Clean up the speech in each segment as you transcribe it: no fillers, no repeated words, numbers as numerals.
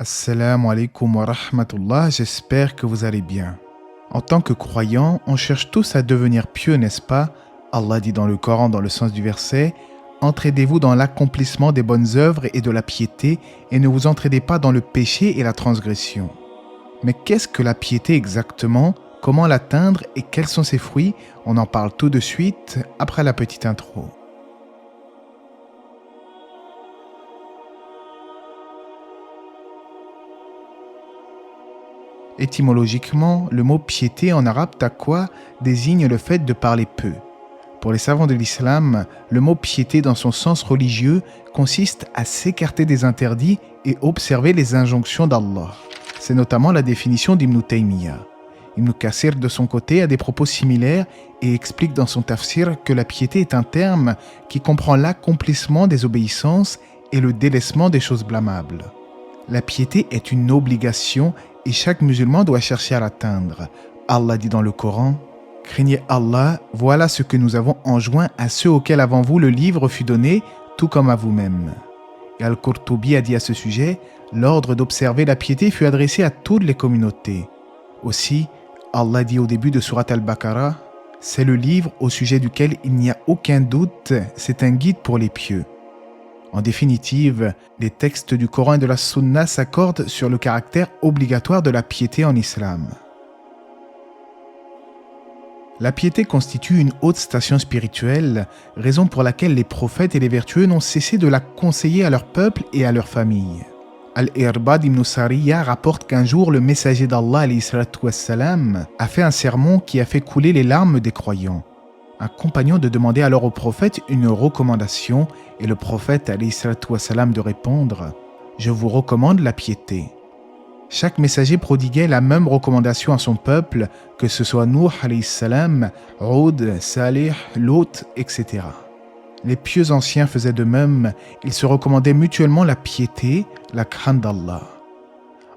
Assalamu alaikum wa rahmatullah, j'espère que vous allez bien. En tant que croyants, on cherche tous à devenir pieux, n'est-ce pas? Allah dit dans le Coran, dans le sens du verset, « Entraidez-vous dans l'accomplissement des bonnes œuvres et de la piété, et ne vous entraidez pas dans le péché et la transgression. » Mais qu'est-ce que la piété exactement? Comment l'atteindre et quels sont ses fruits? On en parle tout de suite, après la petite intro. Étymologiquement, le mot piété en arabe taqwa désigne le fait de parler peu. Pour les savants de l'islam, le mot piété dans son sens religieux consiste à s'écarter des interdits et observer les injonctions d'Allah. C'est notamment la définition d'Ibn Taymiyyah. Ibn Kathir de son côté a des propos similaires et explique dans son tafsir que la piété est un terme qui comprend l'accomplissement des obéissances et le délaissement des choses blâmables. La piété est une obligation et chaque musulman doit chercher à l'atteindre. Allah dit dans le Coran, « Craignez Allah, voilà ce que nous avons enjoint à ceux auxquels avant vous le livre fut donné, tout comme à vous-même. » Et Al-Qurtubi a dit à ce sujet, « L'ordre d'observer la piété fut adressé à toutes les communautés. » Aussi, Allah dit au début de Surat Al-Baqarah, « C'est le livre au sujet duquel il n'y a aucun doute, c'est un guide pour les pieux. » En définitive, les textes du Coran et de la Sunna s'accordent sur le caractère obligatoire de la piété en islam. La piété constitue une haute station spirituelle, raison pour laquelle les prophètes et les vertueux n'ont cessé de la conseiller à leur peuple et à leur famille. Al-Irbad ibn Sariya rapporte qu'un jour le messager d'Allah a fait un sermon qui a fait couler les larmes des croyants. Un compagnon de demander alors au prophète une recommandation et le prophète de répondre « Je vous recommande la piété ». Chaque messager prodiguait la même recommandation à son peuple, que ce soit Nuh, Hud, Salih, Lot, etc. Les pieux anciens faisaient de même, ils se recommandaient mutuellement la piété, la crainte d'Allah.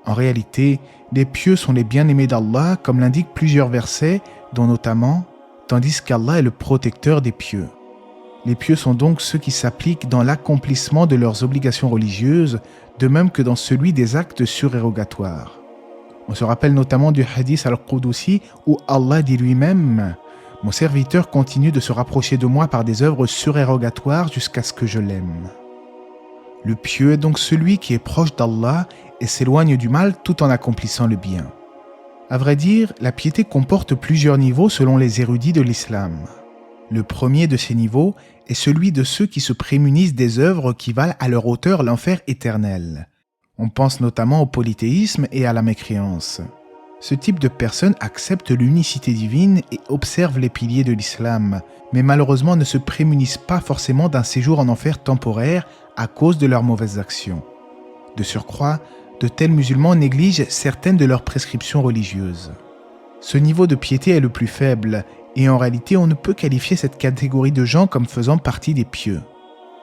En réalité, les pieux sont les bien-aimés d'Allah, comme l'indiquent plusieurs versets, dont notamment tandis qu'Allah est le protecteur des pieux. Les pieux sont donc ceux qui s'appliquent dans l'accomplissement de leurs obligations religieuses, de même que dans celui des actes surérogatoires. On se rappelle notamment du hadith al-Qudusi où Allah dit lui-même « Mon serviteur continue de se rapprocher de moi par des œuvres surérogatoires jusqu'à ce que je l'aime. » Le pieux est donc celui qui est proche d'Allah et s'éloigne du mal tout en accomplissant le bien. À vrai dire, la piété comporte plusieurs niveaux selon les érudits de l'islam. Le premier de ces niveaux est celui de ceux qui se prémunissent des œuvres qui valent à leur auteur l'enfer éternel. On pense notamment au polythéisme et à la mécréance. Ce type de personnes accepte l'unicité divine et observe les piliers de l'islam, mais malheureusement ne se prémunissent pas forcément d'un séjour en enfer temporaire à cause de leurs mauvaises actions. De surcroît, de tels musulmans négligent certaines de leurs prescriptions religieuses. Ce niveau de piété est le plus faible, et en réalité on ne peut qualifier cette catégorie de gens comme faisant partie des pieux.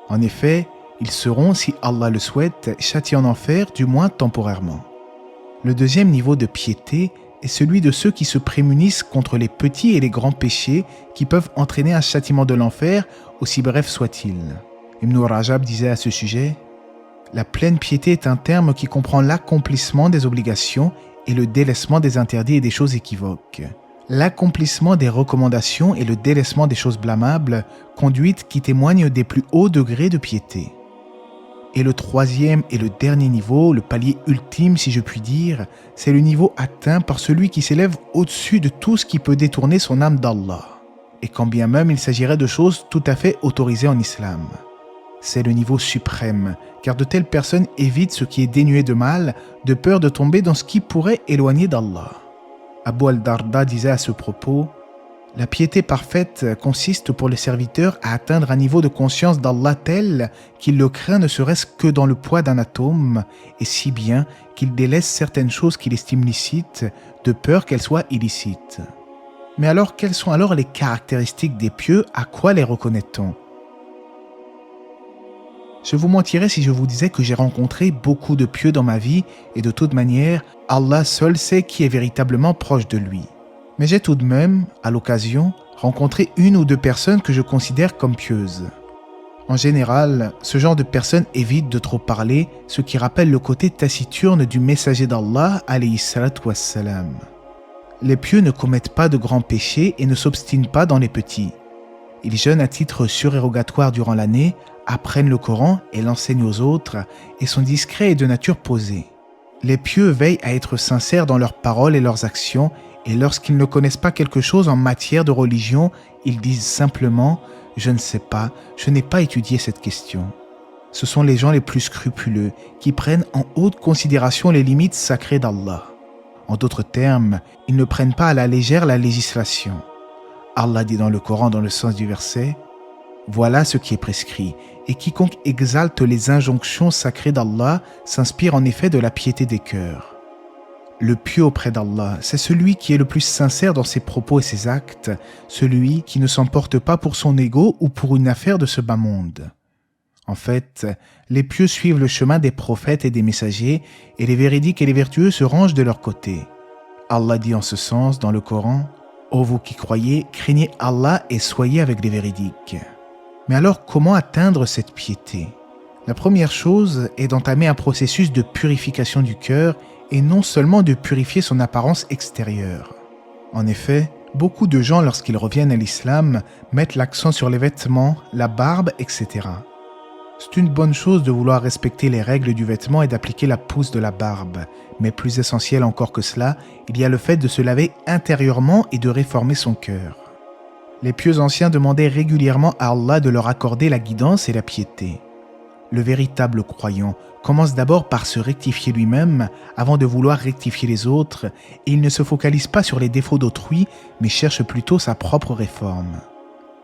En effet, ils seront, si Allah le souhaite, châtiés en enfer, du moins temporairement. Le deuxième niveau de piété est celui de ceux qui se prémunissent contre les petits et les grands péchés qui peuvent entraîner un châtiment de l'enfer, aussi bref soit-il. Ibn Rajab disait à ce sujet, « La pleine piété est un terme qui comprend l'accomplissement des obligations et le délaissement des interdits et des choses équivoques. L'accomplissement des recommandations et le délaissement des choses blâmables, conduites qui témoignent des plus hauts degrés de piété. » Et le troisième et le dernier niveau, le palier ultime si je puis dire, c'est le niveau atteint par celui qui s'élève au-dessus de tout ce qui peut détourner son âme d'Allah. Et quand bien même il s'agirait de choses tout à fait autorisées en islam. C'est le niveau suprême, car de telles personnes évitent ce qui est dénué de mal, de peur de tomber dans ce qui pourrait éloigner d'Allah. Abu al-Darda disait à ce propos, « La piété parfaite consiste pour le serviteur à atteindre un niveau de conscience d'Allah tel qu'il le craint ne serait-ce que dans le poids d'un atome, et si bien qu'il délaisse certaines choses qu'il estime licites, de peur qu'elles soient illicites. Mais alors, quelles sont alors les caractéristiques des pieux? À quoi les reconnaît-on? Je vous mentirais si je vous disais que j'ai rencontré beaucoup de pieux dans ma vie et de toute manière, Allah seul sait qui est véritablement proche de lui. Mais j'ai tout de même, à l'occasion, rencontré une ou deux personnes que je considère comme pieuses. En général, ce genre de personnes évite de trop parler, ce qui rappelle le côté taciturne du messager d'Allah, alayhi salatu wassalam. Les pieux ne commettent pas de grands péchés et ne s'obstinent pas dans les petits. Ils jeûnent à titre surérogatoire durant l'année, apprennent le Coran et l'enseignent aux autres, et sont discrets et de nature posée. Les pieux veillent à être sincères dans leurs paroles et leurs actions, et lorsqu'ils ne connaissent pas quelque chose en matière de religion, ils disent simplement « Je ne sais pas, je n'ai pas étudié cette question ». Ce sont les gens les plus scrupuleux qui prennent en haute considération les limites sacrées d'Allah. En d'autres termes, ils ne prennent pas à la légère la législation. Allah dit dans le Coran, dans le sens du verset, « Voilà ce qui est prescrit, et quiconque exalte les injonctions sacrées d'Allah s'inspire en effet de la piété des cœurs. » Le pieux auprès d'Allah, c'est celui qui est le plus sincère dans ses propos et ses actes, celui qui ne s'emporte pas pour son ego ou pour une affaire de ce bas monde. En fait, les pieux suivent le chemin des prophètes et des messagers, et les véridiques et les vertueux se rangent de leur côté. Allah dit en ce sens dans le Coran, « Ô vous qui croyez, craignez Allah et soyez avec les véridiques. » Mais alors, comment atteindre cette piété? La première chose est d'entamer un processus de purification du cœur et non seulement de purifier son apparence extérieure. En effet, beaucoup de gens, lorsqu'ils reviennent à l'islam, mettent l'accent sur les vêtements, la barbe, etc. C'est une bonne chose de vouloir respecter les règles du vêtement et d'appliquer la pousse de la barbe, mais plus essentiel encore que cela, il y a le fait de se laver intérieurement et de réformer son cœur. Les pieux anciens demandaient régulièrement à Allah de leur accorder la guidance et la piété. Le véritable croyant commence d'abord par se rectifier lui-même avant de vouloir rectifier les autres, et il ne se focalise pas sur les défauts d'autrui, mais cherche plutôt sa propre réforme.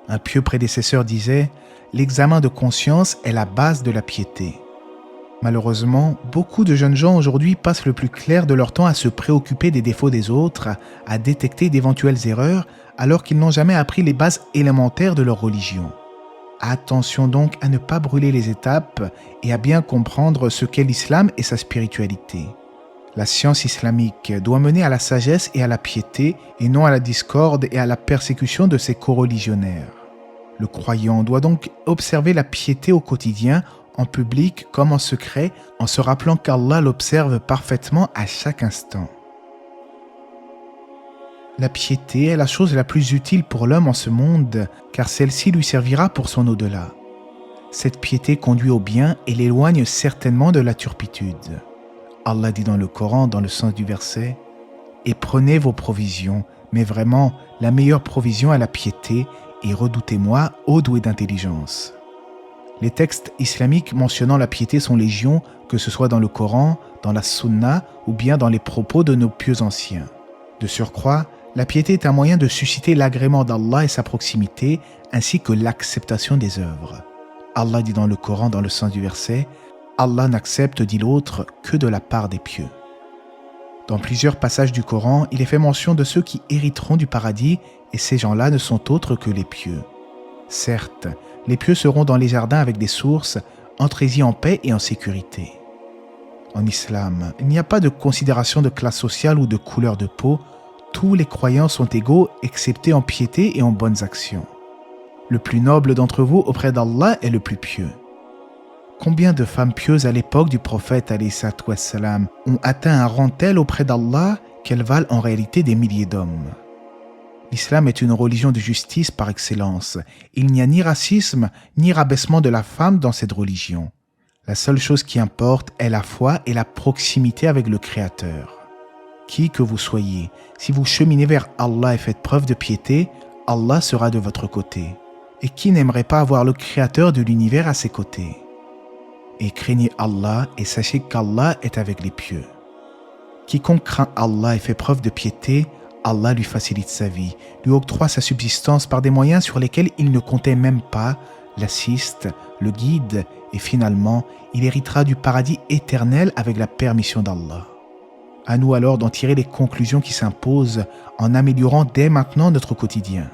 Un pieux prédécesseur disait « L'examen de conscience est la base de la piété ». Malheureusement, beaucoup de jeunes gens aujourd'hui passent le plus clair de leur temps à se préoccuper des défauts des autres, à détecter d'éventuelles erreurs, alors qu'ils n'ont jamais appris les bases élémentaires de leur religion. Attention donc à ne pas brûler les étapes et à bien comprendre ce qu'est l'islam et sa spiritualité. La science islamique doit mener à la sagesse et à la piété et non à la discorde et à la persécution de ses coreligionnaires. Le croyant doit donc observer la piété au quotidien, en public comme en secret, en se rappelant qu'Allah l'observe parfaitement à chaque instant. La piété est la chose la plus utile pour l'homme en ce monde, car celle-ci lui servira pour son au-delà. Cette piété conduit au bien et l'éloigne certainement de la turpitude. Allah dit dans le Coran, dans le sens du verset, « Et prenez vos provisions, mais vraiment, la meilleure provision est la piété, et redoutez-moi, ô doués d'intelligence. » Les textes islamiques mentionnant la piété sont légion, que ce soit dans le Coran, dans la Sunna ou bien dans les propos de nos pieux anciens. De surcroît, la piété est un moyen de susciter l'agrément d'Allah et sa proximité, ainsi que l'acceptation des œuvres. Allah dit dans le Coran, dans le sens du verset, « Allah n'accepte, dit l'autre, que de la part des pieux. » Dans plusieurs passages du Coran, il est fait mention de ceux qui hériteront du paradis, et ces gens-là ne sont autres que les pieux. Certes, les pieux seront dans les jardins avec des sources, entrez-y en paix et en sécurité. En islam, il n'y a pas de considération de classe sociale ou de couleur de peau. Tous les croyants sont égaux, excepté en piété et en bonnes actions. Le plus noble d'entre vous auprès d'Allah est le plus pieux. Combien de femmes pieuses à l'époque du prophète alayhi salatu wassalam ont atteint un rang tel auprès d'Allah qu'elles valent en réalité des milliers d'hommes. L'islam est une religion de justice par excellence. Il n'y a ni racisme ni rabaissement de la femme dans cette religion. La seule chose qui importe est la foi et la proximité avec le Créateur. Qui que vous soyez, si vous cheminez vers Allah et faites preuve de piété, Allah sera de votre côté. Et qui n'aimerait pas avoir le Créateur de l'univers à ses côtés? Et craignez Allah et sachez qu'Allah est avec les pieux. Quiconque craint Allah et fait preuve de piété, Allah lui facilite sa vie, lui octroie sa subsistance par des moyens sur lesquels il ne comptait même pas, l'assiste, le guide et finalement, il héritera du paradis éternel avec la permission d'Allah. À nous alors d'en tirer les conclusions qui s'imposent en améliorant dès maintenant notre quotidien.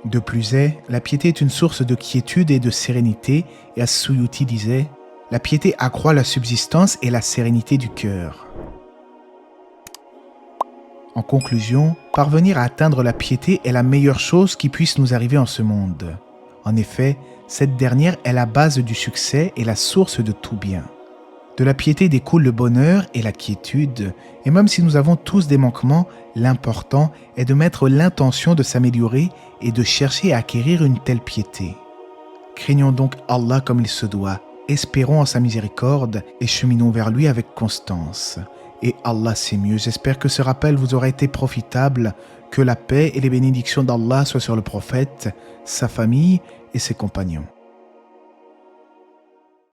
De plus est, la piété est une source de quiétude et de sérénité et As-Suyuti disait « La piété accroît la subsistance et la sérénité du cœur. » En conclusion, parvenir à atteindre la piété est la meilleure chose qui puisse nous arriver en ce monde. En effet, cette dernière est la base du succès et la source de tout bien. De la piété découle le bonheur et la quiétude, et même si nous avons tous des manquements, l'important est de mettre l'intention de s'améliorer et de chercher à acquérir une telle piété. Craignons donc Allah comme il se doit, espérons en sa miséricorde et cheminons vers lui avec constance. Et Allah sait mieux. J'espère que ce rappel vous aura été profitable, que la paix et les bénédictions d'Allah soient sur le prophète, sa famille et ses compagnons.